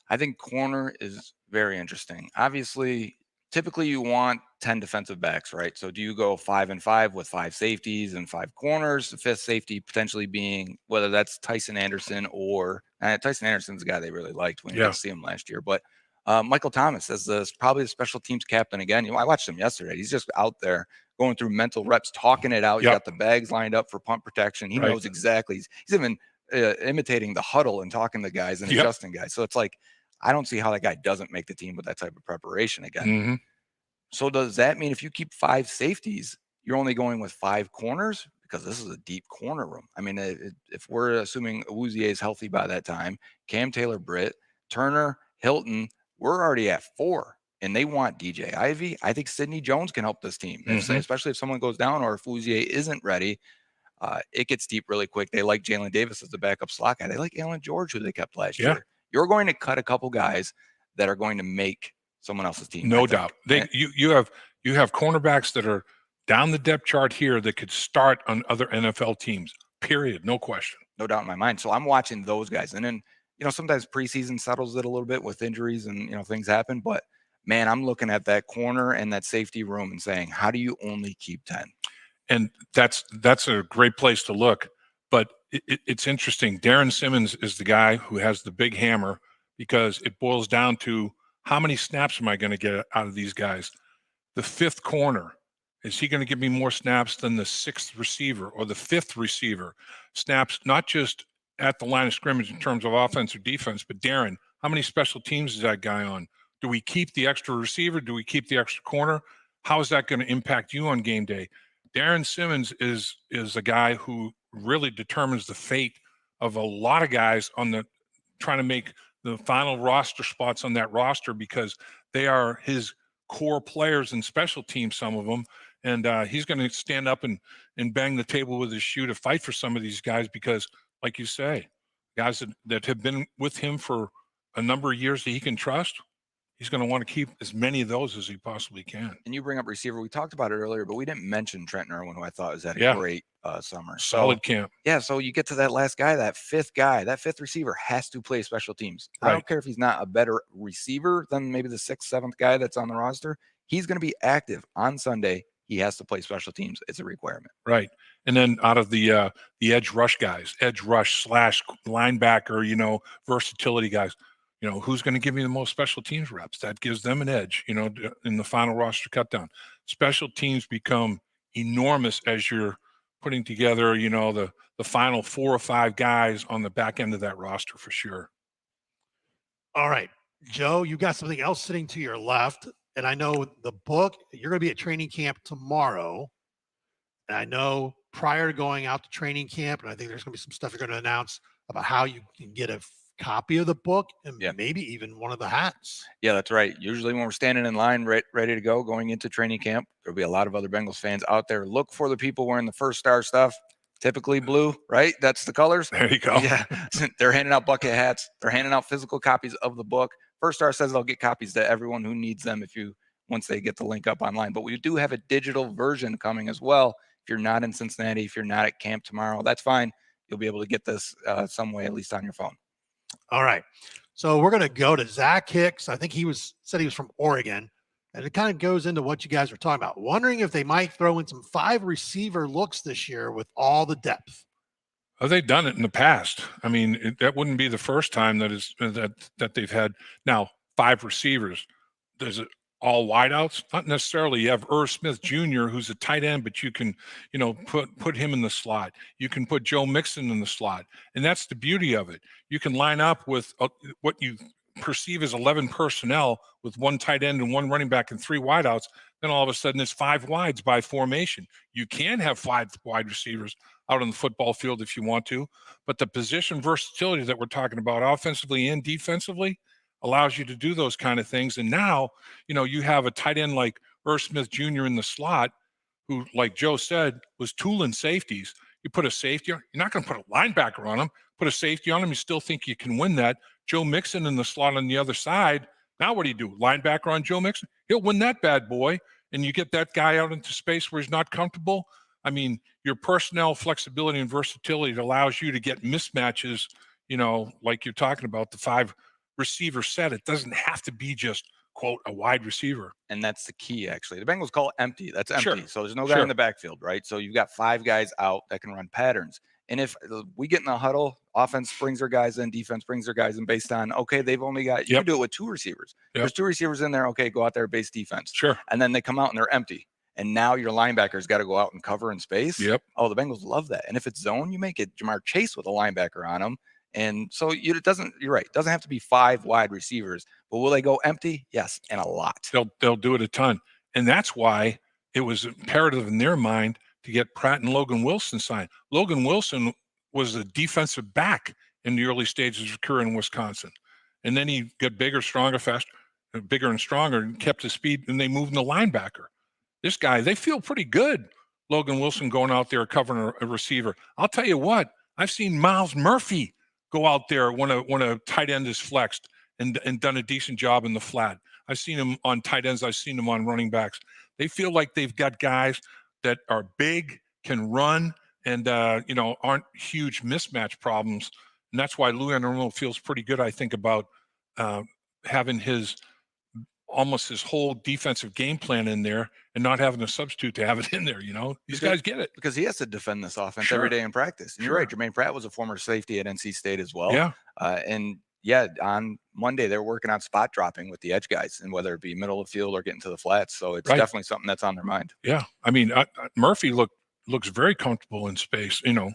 I think corner is very interesting. Obviously, typically you want 10 defensive backs, right? So do you go 5 and 5 with 5 safeties and 5 corners? The fifth safety potentially being whether that's Tyson Anderson or Tyson Anderson's a guy they really liked when you got to see him last year. But Michael Thomas as probably the special teams captain again. I watched him yesterday. He's just out there going through mental reps, talking it out. He's got the bags lined up for punt protection. He knows exactly. He's even imitating the huddle and talking to guys and adjusting guys. So it's like, I don't see how that guy doesn't make the team with that type of preparation again. Mm-hmm. So does that mean if you keep 5 safeties, you're only going with 5 corners? Because this is a deep corner room. I mean, if we're assuming Awuzie is healthy by that time, Cam Taylor-Britt, Turner, Hilton, we're already at 4. And they want DJ Ivey. I think Sidney Jones can help this team, especially if someone goes down or if Awuzie isn't ready. It gets deep really quick. They like Jalen Davis as the backup slot guy. They like Alan George, who they kept last year. You're going to cut a couple guys that are going to make someone else's team. No doubt. You have cornerbacks that are down the depth chart here that could start on other NFL teams. Period. No question. No doubt in my mind. So I'm watching those guys. And then, sometimes preseason settles it a little bit with injuries and, things happen. But man, I'm looking at that corner and that safety room and saying, how do you only keep 10? And that's a great place to look. But it's interesting. Darren Simmons is the guy who has the big hammer because it boils down to how many snaps am I going to get out of these guys? The 5th corner, is he going to give me more snaps than the 6th receiver or the 5th receiver? Snaps not just at the line of scrimmage in terms of offense or defense, but Darren, how many special teams is that guy on? Do we keep the extra receiver? Do we keep the extra corner? How is that going to impact you on game day? Darren Simmons is a guy who really determines the fate of a lot of guys on trying to make the final roster spots on that roster because they are his core players in special teams, some of them. And he's going to stand up and bang the table with his shoe to fight for some of these guys because, like you say, guys that have been with him for a number of years that he can trust, he's going to want to keep as many of those as he possibly can. And you bring up receiver. We talked about it earlier, but we didn't mention Trent Irwin, who I thought was at a great summer. Solid camp. Yeah, so you get to that last guy, that 5th guy, that 5th receiver has to play special teams. I don't care if he's not a better receiver than maybe the 6th, 7th guy that's on the roster. He's going to be active on Sunday. He has to play special teams. It's a requirement. Right. And then out of the edge rush guys, edge rush / linebacker, versatility guys, who's going to give me the most special teams reps? That gives them an edge, in the final roster cutdown. Special teams become enormous as you're putting together, the final 4 or 5 guys on the back end of that roster for sure. All right, Joe, you got something else sitting to your left. And I know the book, you're going to be at training camp tomorrow. And I know prior to going out to training camp, and I think there's going to be some stuff you're going to announce about how you can get a copy of the book and maybe even one of the hats. Yeah, that's right. Usually when we're standing in line ready to go going into training camp, there'll be a lot of other Bengals fans out there. Look for the people wearing the First Star stuff, typically blue, right? That's the colors. There you go. Yeah, they're handing out bucket hats. They're handing out physical copies of the book. First Star says they'll get copies to everyone who needs them once they get the link up online. But we do have a digital version coming as well. If you're not in Cincinnati, if you're not at camp tomorrow, that's fine. You'll be able to get this some way, at least on your phone. All right. So we're going to go to Zach Hicks. I think said he was from Oregon. And it kind of goes into what you guys were talking about. Wondering if they might throw in some 5 receiver looks this year with all the depth. Oh, they've done it in the past. I mean, that wouldn't be the first time that they've had now 5 receivers. There's all wideouts, not necessarily. You have Irv Smith Jr., who's a tight end, but you can, put him in the slot. You can put Joe Mixon in the slot, and that's the beauty of it. You can line up with what you perceive as 11 personnel with 1 tight end and 1 running back and 3 wideouts. Then all of a sudden it's 5 wides by formation. You can have 5 wide receivers out on the football field if you want to, but the position versatility that we're talking about offensively and defensively, allows you to do those kind of things. And now, you have a tight end like Irv Smith Jr. in the slot, who, like Joe said, was tooling safeties. You put a safety on, you're not going to put a linebacker on him. Put a safety on him, you still think you can win that. Joe Mixon in the slot on the other side. Now what do? Linebacker on Joe Mixon? He'll win that bad boy. And you get that guy out into space where he's not comfortable. I mean, your personnel flexibility and versatility allows you to get mismatches, like you're talking about, the 5 receiver set. It doesn't have to be just, quote, a wide receiver. And that's the key, actually. The Bengals call it empty. That's empty. Sure. So there's no guy in the backfield, right? So you've got 5 guys out that can run patterns. And if we get in the huddle, offense brings their guys in, defense brings their guys in based on, okay, they've only got, you can do it with 2 receivers. There's 2 receivers in there. Okay, go out there, base defense. Sure. And then they come out and they're empty. And now your linebackers got to go out and cover in space. Yep. Oh, the Bengals love that. And if it's zone, you make it Jamar Chase with a linebacker on him. And so it doesn't, you're right, it doesn't have to be 5 wide receivers, but will they go empty? Yes, and a lot. They'll do it a ton. And that's why it was imperative in their mind to get Pratt and Logan Wilson signed. Logan Wilson was a defensive back in the early stages of his career in Wisconsin. And then he got bigger, stronger, faster, bigger and stronger, and kept his speed, and they moved him to linebacker. This guy, they feel pretty good, Logan Wilson going out there covering a receiver. I'll tell you what, I've seen Miles Murphy go out there when a tight end is flexed and done a decent job in the flat. I've seen him on tight ends. I've seen him on running backs. They feel like they've got guys that are big, can run, and aren't huge mismatch problems. And that's why Lou Anarumo feels pretty good, I think, about having almost his whole defensive game plan in there and not having a substitute to have it in there. These guys get it. Because he has to defend this offense every day in practice. And you're right, Jermaine Pratt was a former safety at NC State as well. Yeah. On Monday, they're working on spot dropping with the edge guys, and whether it be middle of the field or getting to the flats. So it's definitely something that's on their mind. Yeah. I mean, Murphy looks very comfortable in space, and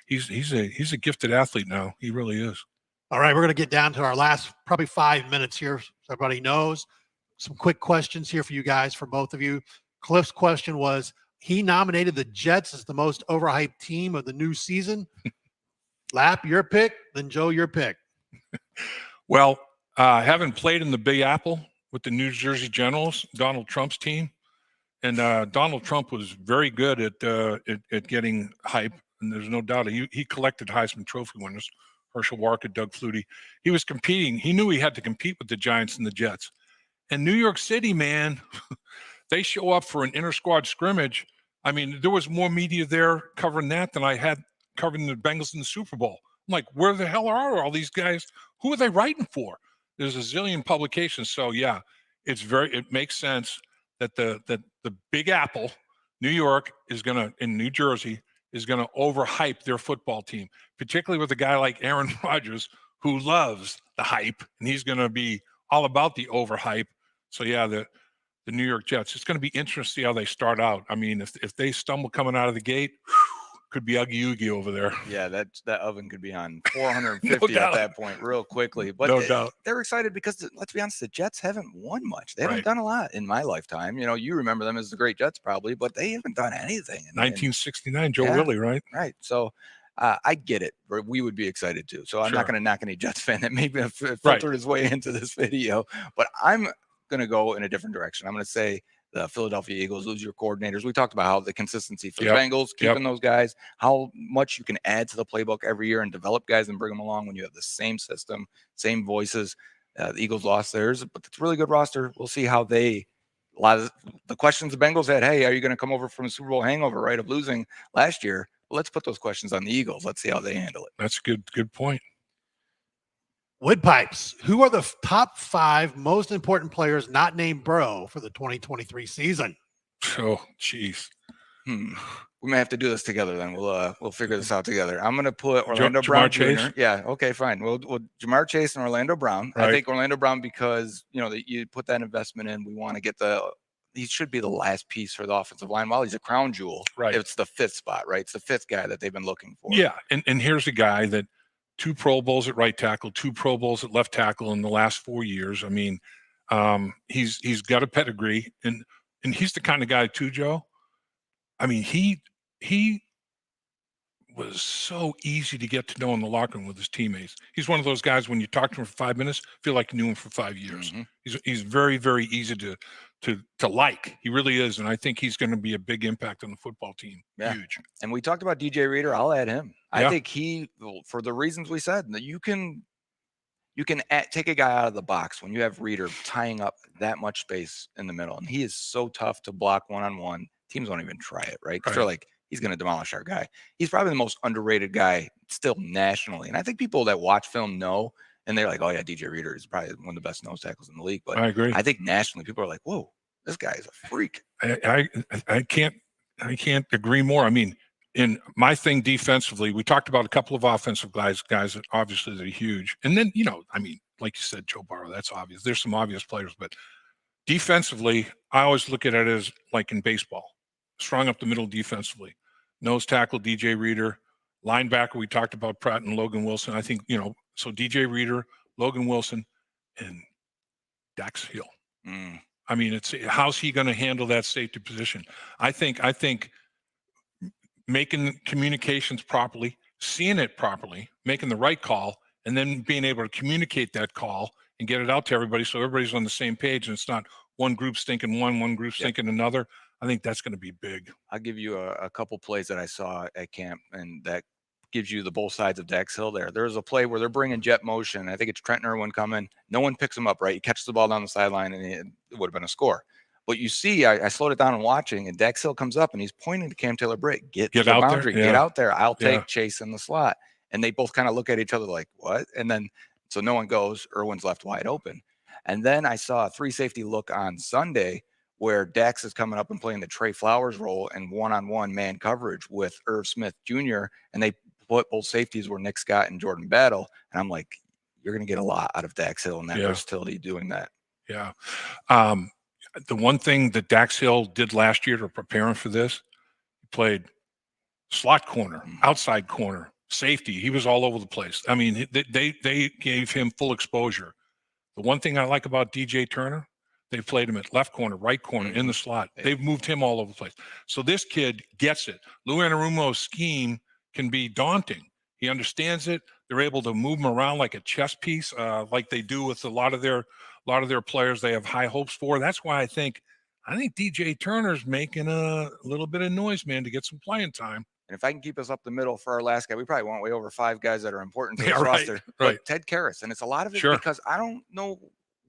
he's a gifted athlete now. He really is. All right, we're going to get down to our last probably 5 minutes here, so everybody knows. Some quick questions here for you guys, for both of you. Cliff's question was, he nominated the Jets as the most overhyped team of the new season. Lap, your pick, then Joe, your pick. Well, having played in the Big Apple with the New Jersey Generals, Donald Trump's team, and Donald Trump was very good at getting hype, and there's no doubt he collected Heisman Trophy winners, Herschel Walker, Doug Flutie. He was competing. He knew he had to compete with the Giants and the Jets. And New York City, man, they show up for an inter-squad scrimmage. I mean, there was more media there covering that than I had covering the Bengals in the Super Bowl. I'm like, where the hell are all these guys? Who are they writing for? There's a zillion publications. So, yeah, it makes sense that the Big Apple, New York, in New Jersey, is going to overhype their football team, particularly with a guy like Aaron Rodgers, who loves the hype, and he's going to be all about the overhype. So, yeah, the New York Jets, it's going to be interesting to see how they start out. I mean, if they stumble coming out of the gate, could be Oogie Oogie over there. Yeah, that oven could be on 450 at that point real quickly. But no doubt. They're excited because, let's be honest, the Jets haven't won much. They haven't done a lot in my lifetime. You remember them as the great Jets probably, but they haven't done anything. 1969, Joe Willie, right? Right. So I get it. We would be excited too. So I'm not going to knock any Jets fan that maybe filtered his way into this video. But I'm going to go in a different direction. I'm going to say the Philadelphia Eagles lose your coordinators. We talked about how the consistency for the Bengals, keeping those guys, how much you can add to the playbook every year and develop guys and bring them along when you have the same system, same voices. The Eagles lost theirs, but it's a really good roster. We'll see how a lot of the questions the Bengals had, hey, are you going to come over from a Super Bowl hangover, right, of losing last year? Well, let's put those questions on the Eagles. Let's see how they handle it. That's a good point. Woodpipes, who are the top 5 most important players not named Burrow for the 2023 season? Oh, jeez. We may have to do this together then. We'll figure this out together. I'm going to put Orlando Brown Jr. Chase? Yeah, okay, fine. We'll Jamar Chase and Orlando Brown. Right. I think Orlando Brown because, you put that investment in. We want to get he should be the last piece for the offensive line. While he's a crown jewel, right? It's the 5th spot, right? It's the 5th guy that they've been looking for. Yeah, and here's a guy that 2 Pro Bowls at right tackle, 2 Pro Bowls at left tackle in the last 4 years. I mean, he's got a pedigree, and he's the kind of guy too, Joe. I mean, he was so easy to get to know in the locker room with his teammates. He's one of those guys, when you talk to him for 5 minutes, feel like you knew him for 5 years. He's very, very easy to like. He really is. And I think he's going to be a big impact on the football team. Yeah. Huge. And we talked about DJ Reader. I'll add him. Yeah. I think for the reasons we said, that you can take a guy out of the box when you have Reader tying up that much space in the middle. And he is so tough to block one-on-one. Teams won't even try it, right? Because they're like, he's going to demolish our guy. He's probably the most underrated guy still nationally. And I think people that watch film know, and they're like, oh yeah, DJ Reader is probably one of the best nose tackles in the league. But I agree. I think nationally people are like, whoa, this guy is a freak. I can't agree more. I mean, in my thing defensively, we talked about a couple of offensive guys that obviously they're huge. And then, I mean, like you said, Joe Burrow, that's obvious. There's some obvious players, but defensively, I always look at it as like in baseball, strong up the middle defensively. Nose tackle, DJ Reader. Linebacker, we talked about Pratt and Logan Wilson. I think, so DJ Reader, Logan Wilson, and Dax Hill. I mean, it's how's he going to handle that safety position? I think making communications properly, seeing it properly, making the right call, and then being able to communicate that call and get it out to everybody so everybody's on the same page and it's not one group's thinking one group's thinking another. I think that's going to be big. I'll give you a couple plays that I saw at camp, and that gives you the both sides of Dax Hill there. There's a play where they're bringing jet motion. I think it's Trent Irwin coming. No one picks him up, right? He catches the ball down the sideline, and it would have been a score. But you see, I slowed it down and watching, and Dax Hill comes up, and he's pointing to Cam Taylor-Britt. Get to the out boundary. there. Yeah. Get out there. I'll take Chase in the slot. And they both kind of look at each other like, what? And then, so no one goes. Irwin's left wide open. And then I saw a 3-safety look on Sunday where Dax is coming up and playing the Trey Flowers role and one-on-one man coverage with Irv Smith Jr. And they put both safeties were Nick Scott and Jordan Battle. And I'm like, you're going to get a lot out of Dax Hill and that versatility doing that. Yeah. The one thing that Dax Hill did last year to prepare him for this, he played slot corner, outside corner, safety. He was all over the place. I mean, they gave him full exposure. The one thing I like about DJ Turner, they played him at left corner, right corner, in the slot. They've moved him all over the place. So this kid gets it. Lou Anarumo's scheme can be daunting. He understands it. They're able to move him around like a chess piece, like they do with a lot of their players. They have high hopes for. That's why I think DJ Turner's making a little bit of noise, man, to get some playing time. And if I can keep us up the middle for our last guy, we probably want way over 5 guys that are important to this roster. But Ted Karras, and it's a lot of it because I don't know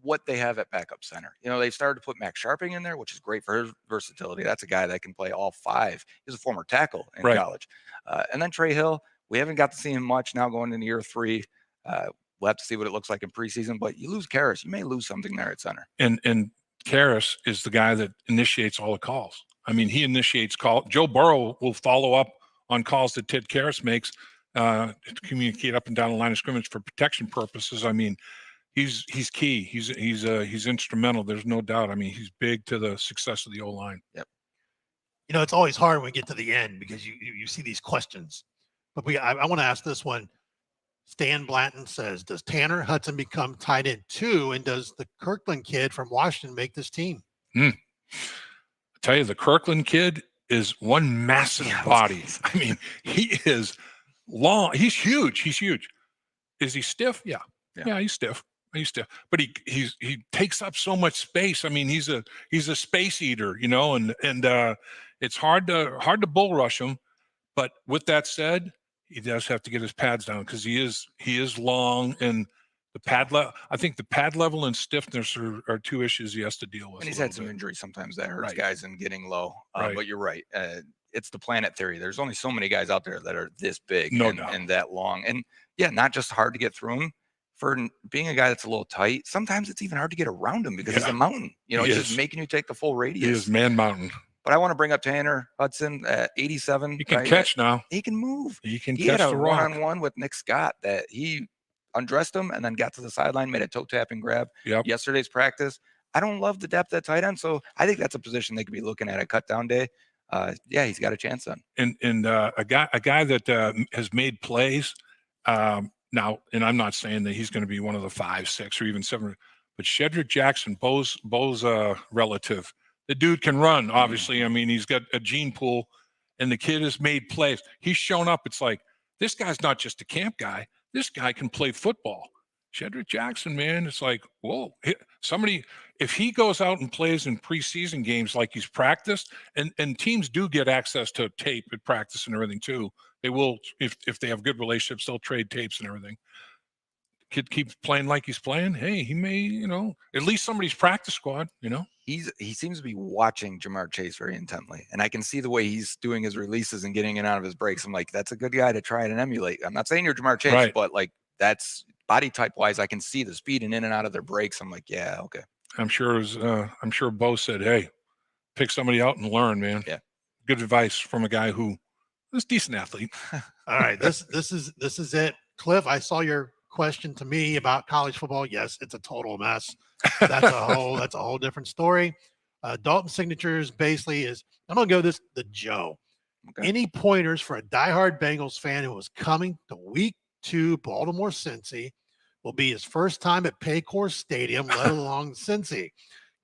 what they have at backup center. They've started to put Max Sharping in there, which is great for his versatility. That's a guy that can play all 5. He's a former tackle in college. And then Trey Hill, we haven't got to see him much now going into year 3. We'll have to see what it looks like in preseason, but you lose Karras, you may lose something there at center. And Karras is the guy that initiates all the calls. I mean, he initiates call. Joe Burrow will follow up on calls that Ted Karras makes to communicate up and down the line of scrimmage for protection purposes. I mean, he's key. He's instrumental. There's no doubt. I mean, he's big to the success of the O-line. Yep. It's always hard when we get to the end because you see these questions. But I want to ask this one. Stan Blanton says, does Tanner Hudson become tight end 2? And does the Kirkland kid from Washington make this team? I tell you, the Kirkland kid is one massive body. I mean, he is long. He's huge. Is he stiff? Yeah, he's stiff. But he takes up so much space. I mean, he's a space eater, and it's hard to bull rush him. But with that said, he does have to get his pads down because he is long, and the pad level. I think the pad level and stiffness are 2 issues he has to deal with. And he's had some injuries sometimes that hurts guys in getting low. But you're right. It's the planet theory. There's only so many guys out there that are this big and that long. And not just hard to get through him. For being a guy that's a little tight, sometimes it's even hard to get around him because he's a mountain. He's just making you take the full radius. He is man mountain. But I want to bring up Tanner Hudson at 87. He can catch now. He can move. He can catch the rock. He had a one-on-one with Nick Scott that he undressed him and then got to the sideline, made a toe tap and grab. Yesterday's practice. I don't love the depth at tight end, so I think that's a position they could be looking at cut down day. He's got a chance on. And a guy that has made plays now, and I'm not saying that he's going to be one of the 5, 6, or even 7, but Shedrick Jackson, Bo's relative. The dude can run, obviously. I mean, he's got a gene pool, and the kid has made plays. He's shown up. It's like, this guy's not just a camp guy. This guy can play football. Shedrick Jackson, man, it's like, whoa, somebody, if he goes out and plays in preseason games like he's practiced, and teams do get access to tape at practice and everything too. They will, if they have good relationships, they'll trade tapes and everything. Kid keeps playing like he's playing. Hey, he may, at least somebody's practice squad, He seems to be watching Jamar Chase very intently, and I can see the way he's doing his releases and getting in and out of his breaks. I'm like, that's a good guy to try and emulate. I'm not saying you're Jamar Chase, Right. but like that's body type wise, I can see the speed and in and out of their breaks. I'm like, yeah, okay. I'm sure Bo said, hey, pick somebody out and learn, man. Yeah. Good advice from a guy who is a decent athlete. All right, this is it. Cliff, I saw your question to me about college football. Yes, it's a total mess. That's a whole different story. Dalton Signatures basically is, I'm gonna go the Joe. Okay. Any pointers for a diehard Bengals fan who is coming to week 2 Baltimore Cincy? Will be his first time at Paycor Stadium, let alone Cincy.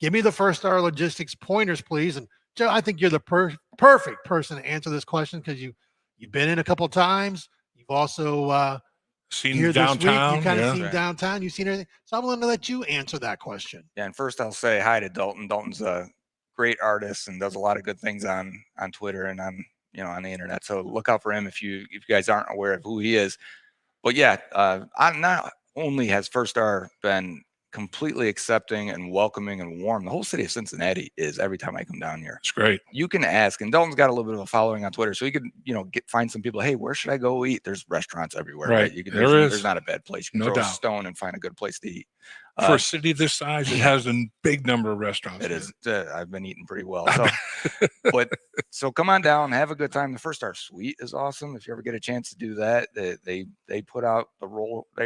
Give me the First Star Logistics pointers, please. And Joe, I think you're the perfect person to answer this question because you've been in a couple of times. You've also seen here downtown. this week. You kind of seen Right. downtown. You've seen everything. So I'm going to let you answer that question. Yeah, and first I'll say hi to Dalton. Dalton's a great artist and does a lot of good things on Twitter and on the internet. So look out for him if you guys aren't aware of who he is. But yeah, I'm not only has First Star been completely accepting and welcoming and warm, the whole city of Cincinnati is every time I come down here. It's great. You can ask, and Dalton's got a little bit of a following on Twitter, so you can, find some people. Hey, where should I go eat? There's restaurants everywhere, right? There's not a bad place. You can No throw a doubt. stone and find a good place to eat. For a city this size, it has a big number of restaurants. It is. I've been eating pretty well. So, so come on down, have a good time. The First Star Suite is awesome. If you ever get a chance to do that, they put out they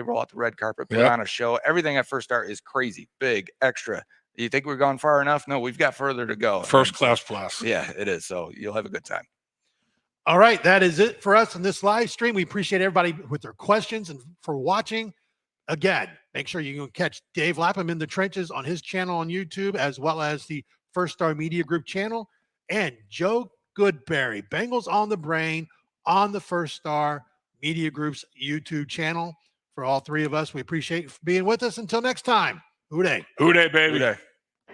roll out the red carpet, put on a show. Everything at First Star is crazy, big, extra. You think we've gone far enough? No, we've got further to go. First class plus. Yeah, it is. So you'll have a good time. All right, that is it for us in this live stream. We appreciate everybody with their questions and for watching. Again, make sure you can catch Dave Lapham in the trenches on his channel on YouTube, as well as the First Star Media Group channel, and Joe Goodberry, Bengals on the Brain, on the First Star Media Group's YouTube channel. For all three of us, we appreciate you for being with us. Until next time, hoo-day. Hoo-day, baby. Hoo-day.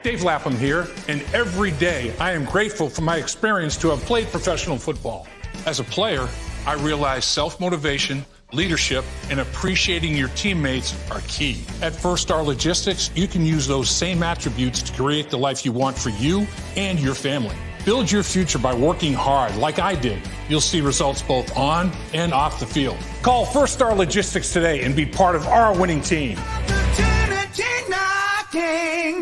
Dave Lapham here, and every day I am grateful for my experience to have played professional football. As a player, I realized self-motivation, leadership, and appreciating your teammates are key. At First Star Logistics, you can use those same attributes to create the life you want for you and your family. Build your future by working hard like I did. You'll see results both on and off the field. Call First Star Logistics today and be part of our winning team.